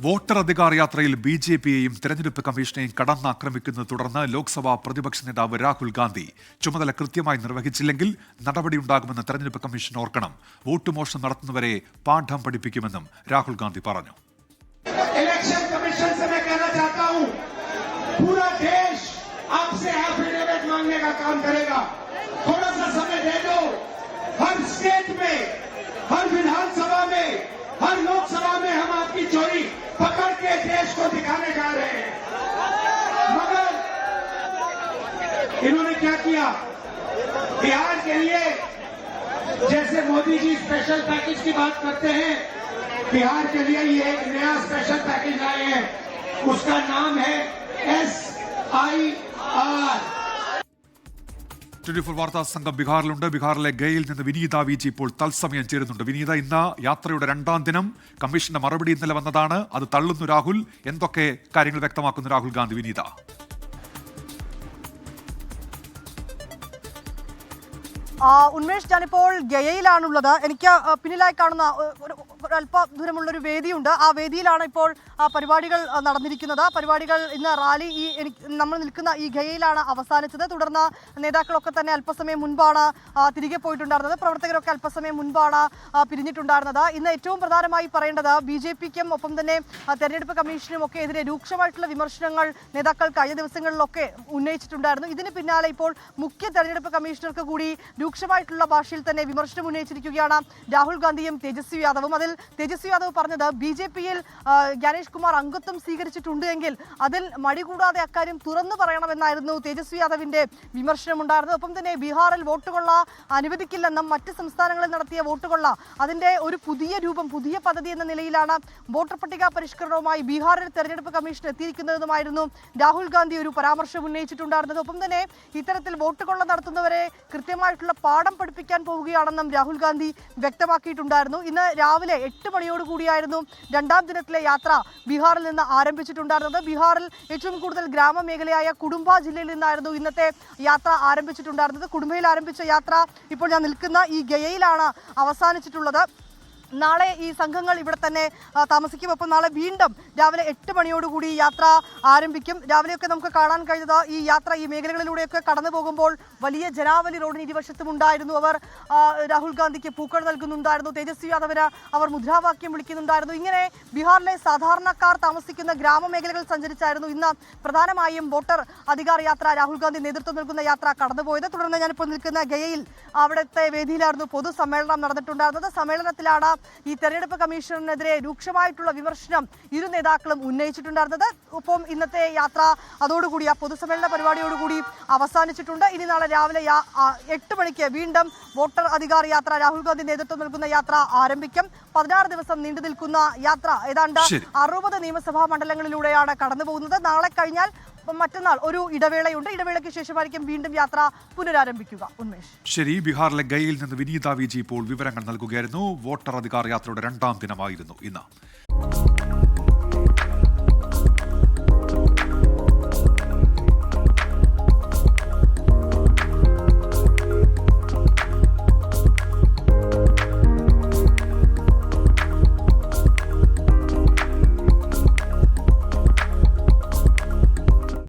Voter Adhikar യാത്രയിൽ ബി.ജെ.പിയെയും തെരഞ്ഞെടുപ്പ് കമ്മീഷനെയും കടന്നാക്രമിക്കുന്നത് തുടർന്ന് ലോക്സഭാ പ്രതിപക്ഷ നേതാവ് രാഹുൽ ഗാന്ധി ചുമതല കൃത്യമായി നിർവഹിച്ചില്ലെങ്കിൽ നടപടിയുണ്ടാകുമെന്ന് തെരഞ്ഞെടുപ്പ് കമ്മീഷൻ ഓർക്കണം. വോട്ട് മോഷണം നടത്തുന്നവരെ പാഠം പഠിപ്പിക്കുമെന്നും രാഹുൽ ഗാന്ധി പറഞ്ഞു. इलेक्शन कमीशन से मैं कहना चाहता हूं, पूरा देश आपसे एफिडेविट मांगने का काम करेगा. थोड़ा सा समय दे दो. हर स्टेट में, हर विधानसभा में, हर लोकसभा में हम आपकी चोरी पकड़ के देश को दिखाने जा रहे हैं. मगर इन्होंने क्या किया? बिहार के लिए जैसे मोदी जी स्पेशल पैकेज की बात करते हैं, बिहार के लिए ये एक नया स्पेशल पैकेज लाए हैं. उसका नाम है SIR. 24 വാർത്താ സംഘം ബീഹാറിലുണ്ട്. ബീഹാറിലെ ഗയയിൽ നിന്ന് വിനീത വി.ജി ഇപ്പോൾ തത്സമയം ചേരുന്നുണ്ട്. വിനീത, ഇന്ന് യാത്രയുടെ 2ാം ദിനം. കമ്മീഷന്റെ മറുപടി ഇന്നലെ വന്നതാണ്. അത് തള്ളുന്നു രാഹുൽ. എന്തൊക്കെ കാര്യങ്ങൾ വ്യക്തമാക്കുന്നു രാഹുൽ ഗാന്ധി? വിനീത. ഉന്മേഷ്, ഞാനിപ്പോൾ ഗയയിലാണുള്ളത്. എനിക്ക് പിന്നിലായി കാണുന്ന അല്പ ദൂരമുള്ളൊരു വേദിയുണ്ട്. ആ വേദിയിലാണ് ഇപ്പോൾ പരിപാടികൾ നടന്നിരിക്കുന്നത്. പരിപാടികൾ ഇന്ന് റാലി നമ്മൾ നിൽക്കുന്ന ഈ ഗയയിലാണ് അവസാനിച്ചത്. തുടർന്ന് നേതാക്കളൊക്കെ തന്നെ അല്പസമയം മുൻപാണ് തിരികെ പോയിട്ടുണ്ടായിരുന്നത്. പ്രവർത്തകരൊക്കെ അല്പസമയം മുൻപാണ് പിരിഞ്ഞിട്ടുണ്ടായിരുന്നത്. ഇന്ന് ഏറ്റവും പ്രധാനമായി പറയേണ്ടത് ബി.ജെ.പിക്കും ഒപ്പം തന്നെ തെരഞ്ഞെടുപ്പ് കമ്മീഷനും ഒക്കെ എതിരെ രൂക്ഷമായിട്ടുള്ള വിമർശനങ്ങൾ നേതാക്കൾ കഴിഞ്ഞ ദിവസങ്ങളിലൊക്കെ ഉന്നയിച്ചിട്ടുണ്ടായിരുന്നു. ഇതിന് പിന്നാലെ ഇപ്പോൾ മുഖ്യ തെരഞ്ഞെടുപ്പ് കമ്മീഷണർക്ക് കൂടി രൂക്ഷമായിട്ടുള്ള ഭാഷയിൽ തന്നെ വിമർശനം ഉന്നയിച്ചിരിക്കുകയാണ് രാഹുൽ ഗാന്ധിയും തേജസ്വി യാദവും. അതിൽ തേജസ്വി യാദവ് പറഞ്ഞത് ബി.ജെ.പിയിൽ ജ്ഞാനേഷ് കുമാർ അംഗത്വം സ്വീകരിച്ചിട്ടുണ്ട് എങ്കിൽ അതിൽ മടി കൂടാതെ അക്കാര്യം തുറന്നു പറയണമെന്നായിരുന്നു തേജസ്വി യാദവിന്റെ വിമർശനമുണ്ടായിരുന്നത്. ഒപ്പം തന്നെ ബീഹാറിൽ വോട്ടുകൊള്ള അനുവദിക്കില്ലെന്നും മറ്റ് സംസ്ഥാനങ്ങളിൽ നടത്തിയ വോട്ടുകൊള്ള അതിന്റെ ഒരു പുതിയ രൂപം, പുതിയ പദ്ധതി എന്ന നിലയിലാണ് വോട്ടർ പട്ടിക പരിഷ്കരണവുമായി ബീഹാറിൽ തെരഞ്ഞെടുപ്പ് കമ്മീഷൻ എത്തിയിരിക്കുന്നതുമായിരുന്നു രാഹുൽ ഗാന്ധി ഒരു പരാമർശം ഉന്നയിച്ചിട്ടുണ്ടായിരുന്നത്. ഒപ്പം തന്നെ ഇത്തരത്തിൽ വോട്ടുകൊള്ള നടത്തുന്നവരെ കൃത്യമായിട്ടുള്ള പാഠം പഠിപ്പിക്കാൻ പോവുകയാണെന്നും രാഹുൽ ഗാന്ധി വ്യക്തമാക്കിയിട്ടുണ്ടായിരുന്നു. ഇന്ന് രാവിലെ 8 മണിയോടുകൂടിയായിരുന്നു 2ാം ദിനത്തിലെ യാത്ര ബീഹാറിൽ നിന്ന് ആരംഭിച്ചിട്ടുണ്ടായിരുന്നത്. ബീഹാറിൽ ഏറ്റവും കൂടുതൽ ഗ്രാമമേഖലയായ കുടുംബ ജില്ലയിൽ നിന്നായിരുന്നു ഇന്നത്തെ യാത്ര ആരംഭിച്ചിട്ടുണ്ടായിരുന്നത്. കുടുംബയിൽ ആരംഭിച്ച യാത്ര ഇപ്പോൾ ഞാൻ നിൽക്കുന്ന ഈ ഗയയിലാണ് അവസാനിച്ചിട്ടുള്ളത്. നാളെ ഈ സംഘങ്ങൾ ഇവിടെ തന്നെ താമസിക്കും. ഒപ്പം നാളെ വീണ്ടും രാവിലെ 8 മണിയോടുകൂടി യാത്ര ആരംഭിക്കും. രാവിലെയൊക്കെ നമുക്ക് കാണാൻ കഴിഞ്ഞത് ഈ യാത്ര ഈ മേഖലകളിലൂടെയൊക്കെ കടന്നു പോകുമ്പോൾ വലിയ ജനാവലി റോഡിന് ഇരുവശത്തും ഉണ്ടായിരുന്നു. അവർ രാഹുൽ ഗാന്ധിക്ക് പൂക്കൾ നൽകുന്നുണ്ടായിരുന്നു. തേജസ്വി യാദവിന് അവർ മുദ്രാവാക്യം വിളിക്കുന്നുണ്ടായിരുന്നു. ഇങ്ങനെ ബീഹാറിലെ സാധാരണക്കാർ താമസിക്കുന്ന ഗ്രാമമേഖലകൾ സഞ്ചരിച്ചായിരുന്നു ഇന്ന് പ്രധാനമായും വോട്ടർ അധികാർ യാത്ര രാഹുൽ ഗാന്ധി നേതൃത്വം നൽകുന്ന യാത്ര കടന്നുപോയത്. തുടർന്ന് ഞാനിപ്പോൾ നിൽക്കുന്ന ഗയയിൽ അവിടുത്തെ വേദിയിലായിരുന്നു പൊതുസമ്മേളനം നടന്നിട്ടുണ്ടായിരുന്നത്. സമ്മേളനത്തിലാണ് ഈ തെരഞ്ഞെടുപ്പ് കമ്മീഷനെതിരെ രൂക്ഷമായിട്ടുള്ള വിമർശനം ഇരു നേതാക്കളും ഉന്നയിച്ചിട്ടുണ്ടായിരുന്നത്. ഒപ്പം ഇന്നത്തെ യാത്ര അതോടുകൂടി ആ പൊതുസമ്മേളന പരിപാടിയോടുകൂടി അവസാനിച്ചിട്ടുണ്ട്. ഇനി നാളെ രാവിലെ 8 മണിക്ക് വീണ്ടും വോട്ടർ അധികാർ യാത്ര രാഹുൽ ഗാന്ധി നേതൃത്വം നൽകുന്ന യാത്ര ആരംഭിക്കും. 16 ദിവസം നീണ്ടു നിൽക്കുന്ന യാത്ര ഏതാണ്ട് 60 നിയമസഭാ മണ്ഡലങ്ങളിലൂടെയാണ് കടന്നു പോകുന്നത്. നാളെ കഴിഞ്ഞാൽ മറ്റന്നാൾ ഒരു ഇടവേളയുണ്ട്. ഇടവേളയ്ക്ക് ശേഷമായിരിക്കും വീണ്ടും യാത്ര പുനരാരംഭിക്കുക. ഉന്മേഷ്. ശരി, ബീഹാറിലെ ഗയയിൽ നിന്ന് വിനീത വി.ജി ഇപ്പോൾ വിവരങ്ങൾ നൽകുകയായിരുന്നു. വോട്ടർ അധികാർ യാത്രയുടെ 2ാം ദിനമായിരുന്നു ഇന്ന്.